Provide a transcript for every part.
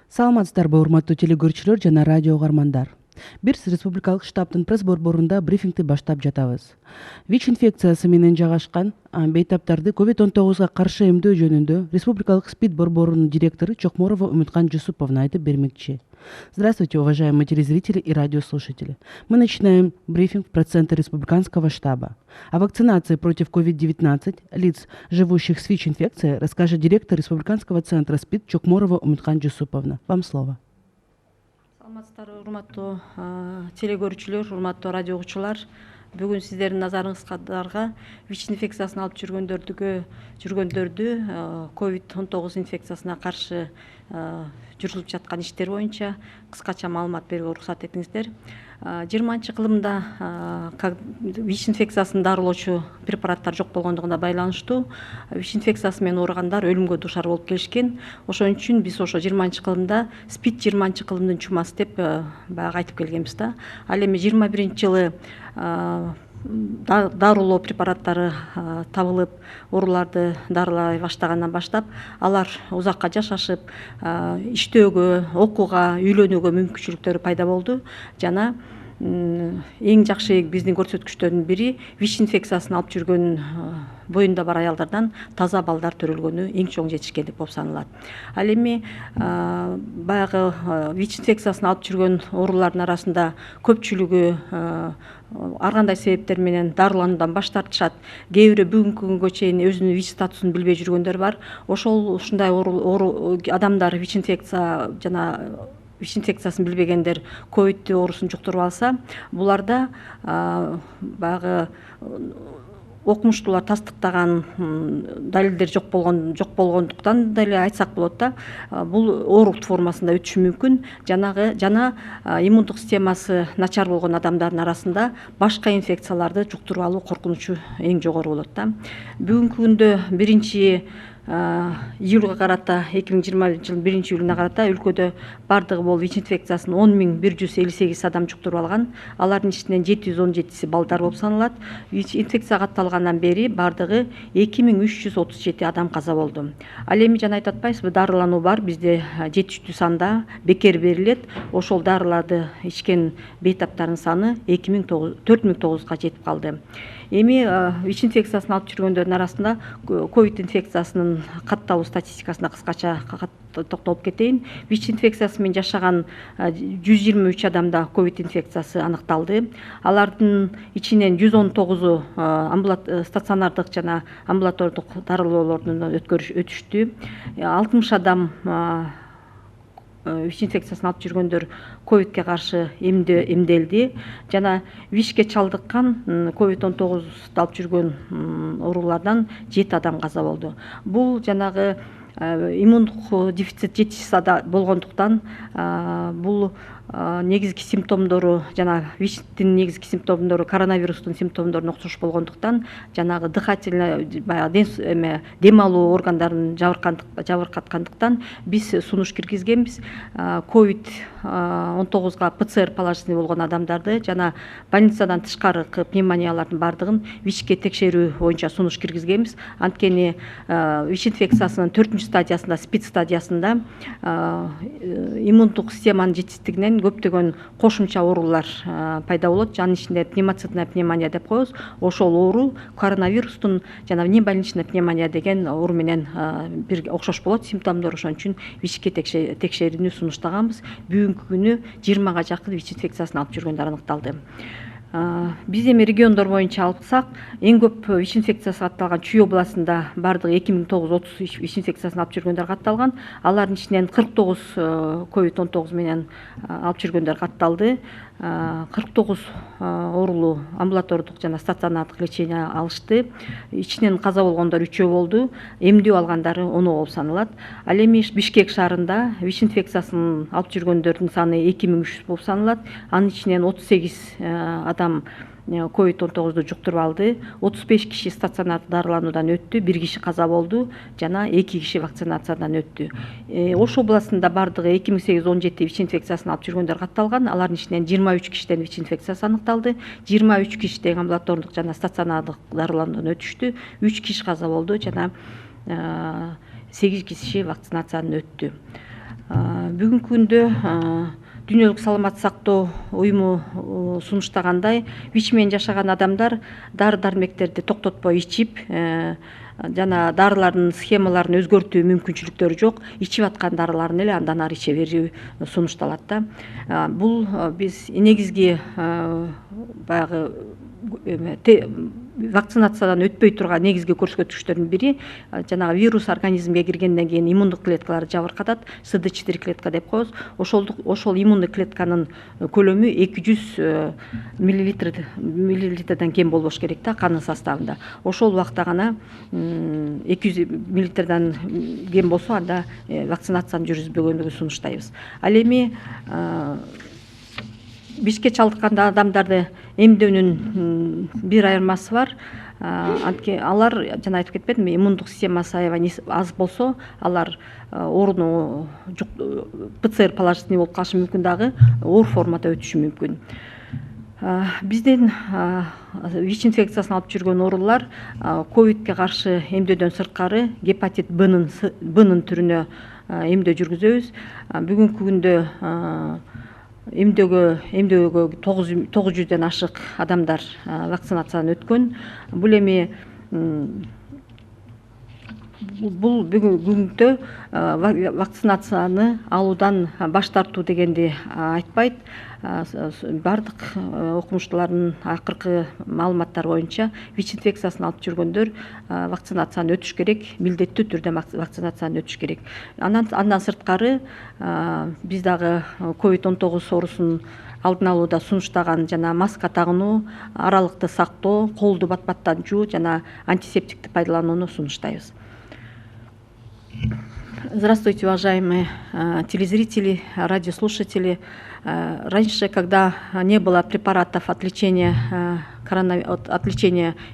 Саламатсыздарбы, урматтуу телекөрүүчүлөр жана радио угармандар. Биз республикалык штабтын пресс борборунда брифингти баштап жатабыз. ВИЧ инфекциясы менен жагашкан бейтаптарды COVID-19 каршы эмдөө жөнүндө Республикалык СПИД борборунун директору Чокморова Умиткан Жусуповна айтып бермекчи. Здравствуйте, уважаемые телезрители и радиослушатели. Мы начинаем брифинг в пресс-центре Республиканского штаба. О вакцинации против COVID-19 лиц, живущих с ВИЧ-инфекцией, расскажет директор Республиканского центра СПИД Чокморова Умиткан Жусуповна. Вам слово. Саламатсыздар, урматтуу телекөрүүчүлөр, урматтуу радио угуучулар. Бүгүн сиздердин назарыңыздарга ВИЧ инфекциясын алып жүргөндөрдү COVID-19 инфекциясына каршы жүргүзүлүп жаткан иштер боюнча кыскача маалымат берүүгө уруксат этиңиздер. 20-кылымда ВИЧ инфекциясын дарылоочу препараттар жок болгондугуна байланыштуу ВИЧ инфекциясы менен ооругандар өлүмгө дуушар болуп келишкен. Ошон үчүн биз ошо 20-кылымда СПИД 20-кылымдын чумасы деп баягы айтып келгенбиз да. Ал эми 21-жылы дарылоо препараттары табылып, ооруларды дарылай баштагандан баштап, алар узакка жашашып, иштөөгө, окууга, үйлөнүүгө мүмкүнчүлүктөрү пайда болду. Жана эң жакшы биздин көрсөткүчтөрдүн бири ВИЧ инфекциясын алып жүргөн боюнда бар аялдардан таза балдар төрөлгөнү эң чоң жетишкендик болуп саналат. Ал эми баягы ВИЧ инфекциясын алып жүргөн оорулардын арасында көпчүлүгү ар кандай себептер менен дарылануудан баш тартышат. Кээ бири бүгүнкү күнгө чейин өзүнүн ВИЧ статусун билбей жүргөндөр бар. Ушундай адамдар ВИЧ инфекциясын билбегендер ковид оорусун жуктуруп алса, буларда баягы окумуштуулар тастыктаган далилдер жок болгондуктан деле айтсак болот да, бул оору формасында өтүшү мүмкүн. Жана иммундук системасы начар болгон адамдардын арасында башка инфекцияларды жуктуруп алуу коркунучу эң жогору болот да. Бүгүнкү күндө 1-июлга карата 2020 жылдын 1-июлуна карата өлкөдө бардыгы болуп ВИЧ инфекциясын 10.158 адам жуктуруп алган. Алардын ичинен 717си балдар болуп саналат. ВИЧ инфекция катталгандан бери бардыгы 2337 адам каза болду. Ал эми жана айтып атпайсызбы, дарылануу бар, бизде жетиштүү санда бекер берилет. Ошол дарыларды ичкен бейтаптардын саны 4900га жетип калды. Эми ВИЧ инфекциясын алып жүргөндөрдүн арасында ковид инфекциясынын катталуу статистикасына кыскача токтолуп кетейин. ВИЧ инфекциясы менен жашаган 123 адамда ковид инфекциясы аныкталды. Алардын ичинен 119у стационардык жана амбулатордук дарылоолордон өтүштү. 60 адам ВИЧ инфекциясын алып жүргөндөр ковидке каршы эмделди. Жана ВИЧке чалдыккан COVID-19 алып жүргөн оорулардан 7 адам каза болду. Бул жанагы иммундук дефицит жетишсиз болгондуктан бул негизги симптомдору жана ВИЧтин негизги симптомдору коронавирустун симптомдоруна окшош болгондуктан жанагы дыхательный дем алуу органдарын жабыркаткандыктан биз сунуш киргизгенбиз. COVID-19 ПЦР положительный болгон адамдарды жана больницадан тышкаркы пневмониялардын бардыгын ВИЧке текшерүү боюнча сунуш киргизгенбиз. Анткени ВИЧ инфекциясынын 4-стадиясында, СПИД стадиясында иммундук системанын жетишсиздигинен көптөгөн кошумча оорулар пайда болот. Анын ичинде пневмоцитная пневмония деп коебуз. Ошол оору коронавирустун жана внебольничная пневмония деген оору менен бир окшош болот симптомдору. Ошон үчүн ВИЧке текшерүүнү сунуштаганбыз. Бүгүнкү күнү 20га жакын ВИЧ инфекциясын алып жүргөндөр аныкталды. Биз эми региондор боюнча алсак, эң көп ВИЧ инфекциясы катталган Чүй областында бардыгы 2930 ВИЧ инфекциясын алып жүргөндөр катталган. Алардын ичинен 49 COVID-19 менен алып жүргөндөр катталды. 49 оорулуу амбулатордук жана стационардык лечение алышты. Ичинен каза болгондор 3 болду, эмдөө алгандары 10 болуп саналат. Ал эми Бишкек шаарында ВИЧ инфекциясын алып жүргөндөрдүн саны 2300 болуп саналат. Анын ичинен 38 адам COVID-19 жуктуруп алды. 35 киши стационардык дарылануудан өттү, 1 киши каза болду жана 2 киши вакцинациядан өттү. Ош областында бардыгы 2817 ВИЧ инфекциясын алып жүргөндөр катталган. Алардын ичинен 23 кишиден ВИЧ инфекциясы аныкталды. 23 киши тең амбулатордук жана стационардык дарылануудан өтүштү. 3 киши каза болду жана 8 киши вакцинациядан өттү. Бүгүнкү күндө Дүйнөлүк саламаттык сактоо уюму сунуштагандай ВИЧ менен жашаган адамдар дары дармектерди токтотпой ичип, жана дарылардын схемаларын өзгөртүү мүмкүнчүлүктөрү жок, ичип аткан дарыларын эле андан ары иче берүү сунушталат да. Бул биз негизги баягы вакцинациядан өтпөй турган негизги көрсөткүчтөрдүн бири, жанагы вирус организмге киргенден кийин иммундук клеткаларды жабыркатат, CD4 клетка деп коебуз. Ошол иммундук клетканын көлөмү 200 миллилитрден кем болбош керек да канын составында. Ошол убакта гана 200 миллилитрден кем болсо анда вакцинацияны жүргүзбөгөндүгү сунуштайбыз. Ал эми ВИЧке чалдыккан адамдарды эмдөөнүн бир айырмасы бар. Алар, жана айтып кетпедимби, иммундук системасы аябай аз болсо, алар ооруну ПЦР положительный болуп калышы мүмкүн, дагы оор формада өтүшү мүмкүн. Биздин ВИЧ инфекциясын алып жүргөн оорулар ковидке каршы эмдөөдөн сырткары гепатит Б-нын түрүнө эмдөө жүргүзөбүз. Бүгүнкү күндө эмдөөгө 900ден ашык адамдар вакцинациядан өткөн. Бул эми бул бүгүнкү вакцинацияны алуудан баш тартуу дегенди айтпайт. Бардык окумуштуулардын акыркы маалыматтары боюнча ВИЧ инфекциясын алып жүргөндөр вакцинацияны өтүш керек, милдеттүү түрдө вакцинацияны өтүш керек. Андан сырткары биз дагы COVID-19 оорусун алдын алууда сунуштаган жана маска тагынуу, аралыкты сактоо, колду бат-баттан жуу жана антисептикти пайдаланууну сунуштайбыз. Здравствуйте, уважаемые телезрители, радиослушатели. Раньше, когда не было препаратов от лечения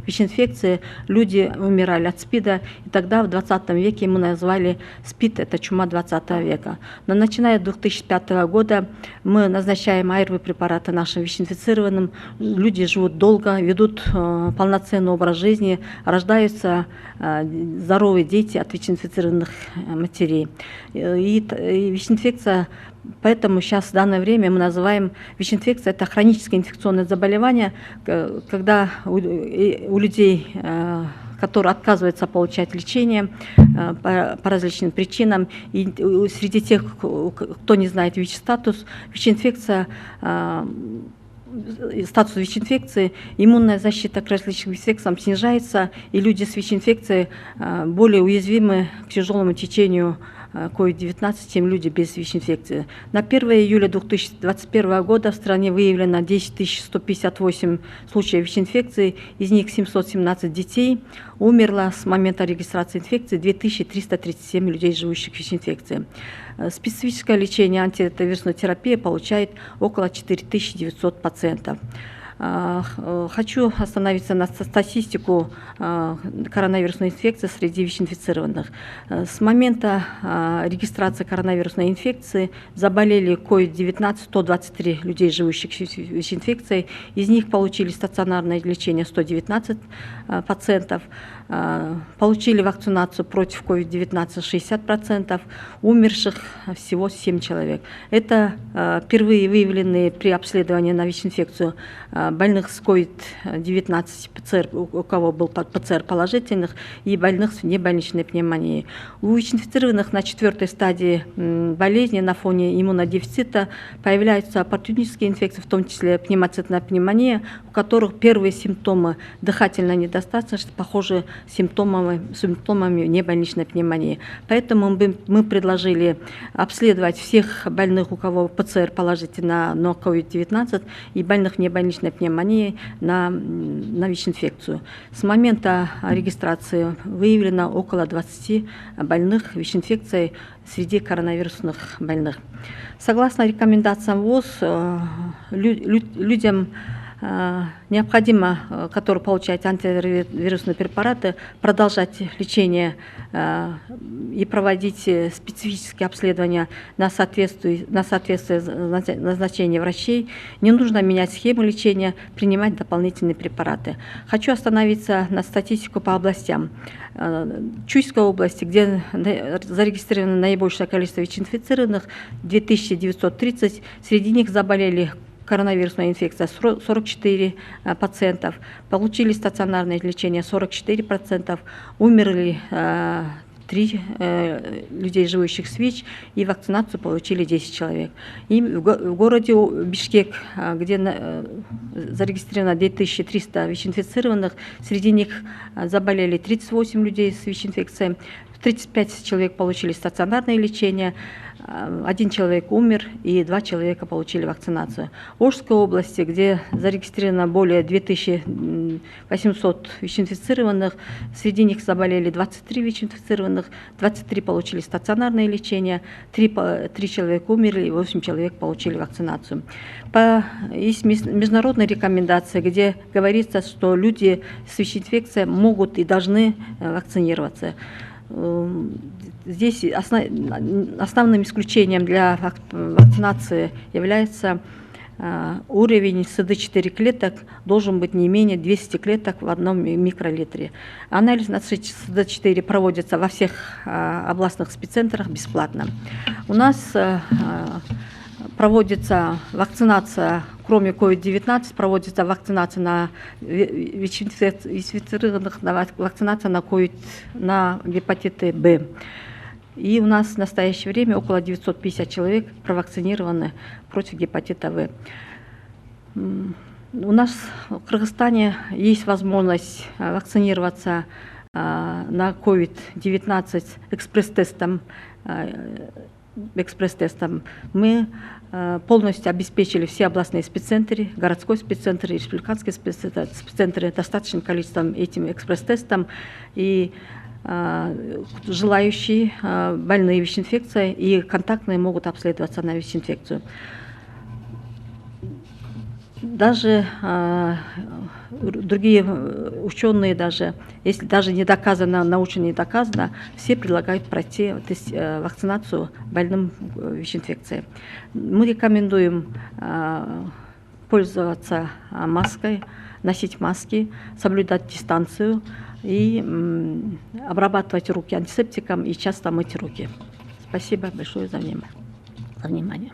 ВИЧ-инфекции, люди умирали от СПИДа, и тогда в 20 веке мы назвали СПИД — это чума 20 века. Но начиная с 2005 года мы назначаем АРВ-препараты нашим ВИЧ-инфицированным, люди живут долго, ведут полноценный образ жизни, рождаются здоровые дети от ВИЧ-инфицированных матерей. И ВИЧ-инфекция, поэтому сейчас в данное время мы называем ВИЧ-инфекция — это хроническое инфекционное заболевание, когда у людей, которые отказываются получать лечение по различным причинам, и среди тех, кто не знает ВИЧ-статус, ВИЧ-инфекция, статус ВИЧ-инфекции, иммунная защита к различным инфекциям снижается, и люди с ВИЧ-инфекцией более уязвимы к тяжелому течению COVID-19, чем люди без ВИЧ-инфекции. На 1 июля 2021 года в стране выявлено 10 158 случаев ВИЧ-инфекции, из них 717 детей. Умерло с момента регистрации инфекции 2337 людей, живущих в ВИЧ-инфекции. Специфическое лечение антиретровирусной терапии получает около 4900 пациентов. Хочу остановиться на статистику коронавирусной инфекции среди ВИЧ-инфицированных. С момента регистрации коронавирусной инфекции заболели COVID-19 123 людей, живущих с ВИЧ-инфекцией. Из них получили стационарное лечение 119 пациентов. Получили вакцинацию против COVID-19 60%, умерших всего 7 человек. Это впервые выявленные при обследовании на ВИЧ-инфекцию больных с COVID-19 ПЦР, у кого был ПЦР положительных, и больных с небольничной пневмонией. У ВИЧ-инфицированных на 4-й стадии болезни на фоне иммунодефицита появляются оппортунистские инфекции, в том числе пневмоцитная пневмония, у которых первые симптомы дыхательной недостаточности похожи симптомами небольничной пневмонии. Поэтому мы предложили обследовать всех больных, у кого ПЦР положительно на COVID-19, и больных небольничной пневмонии на ВИЧ-инфекцию. С момента регистрации выявлено около 20 больных ВИЧ-инфекцией среди коронавирусных больных. Согласно рекомендациям ВОЗ, людям необходимо, который получает антивирусные препараты, продолжать лечение и проводить специфические обследования на соответствие назначения врачей. Не нужно менять схему лечения, принимать дополнительные препараты. Хочу остановиться на статистику по областям. Чуйской области, где зарегистрировано наибольшее количество ВИЧ-инфицированных, 2930, среди них заболели коронавирусная инфекция 44 пациентов, получили стационарное лечение 44%, умерли 3 людей, живущих с ВИЧ, и вакцинацию получили 10 человек. И в городе Бишкек, где зарегистрировано 2300 ВИЧ-инфицированных, среди них заболели 38 людей с ВИЧ-инфекцией, 35 человек получили стационарное лечение, 1 человек умер и 2 человека получили вакцинацию. В Ошской области, где зарегистрировано более 2800 ВИЧ-инфицированных, среди них заболели 23 ВИЧ-инфицированных, 23 получили стационарное лечение, 3 человека умерли и 8 человек получили вакцинацию. Есть международные рекомендации, где говорится, что люди с ВИЧ-инфекцией могут и должны вакцинироваться. Здесь основным исключением для вакцинации является уровень СД4 клеток должен быть не менее 200 клеток в 1 микролитре. Анализ на СД4 проводится во всех областных спеццентрах бесплатно. У нас проводится вакцинация, кроме COVID-19, проводится вакцинация на ВИЧ-инфицированных, вакцинация на гепатиты Б. И у нас в настоящее время около 950 человек провакцинированы против гепатита В. У нас в Кыргызстане есть возможность вакцинироваться на COVID-19 экспресс-тестом. Мы полностью обеспечили все областные спеццентры, городской спеццентр и республиканские спеццентры достаточным количеством этим экспресс-тестом. И желающие больные ВИЧ-инфекцией и контактные могут обследоваться на ВИЧ-инфекцию. Даже другие ученые, если даже не доказано, научно не доказано, все предлагают пройти вакцинацию больным ВИЧ-инфекцией. Мы рекомендуем пользоваться маской, носить маски, соблюдать дистанцию и обрабатывать руки антисептиком и часто мыть руки. Спасибо большое за внимание.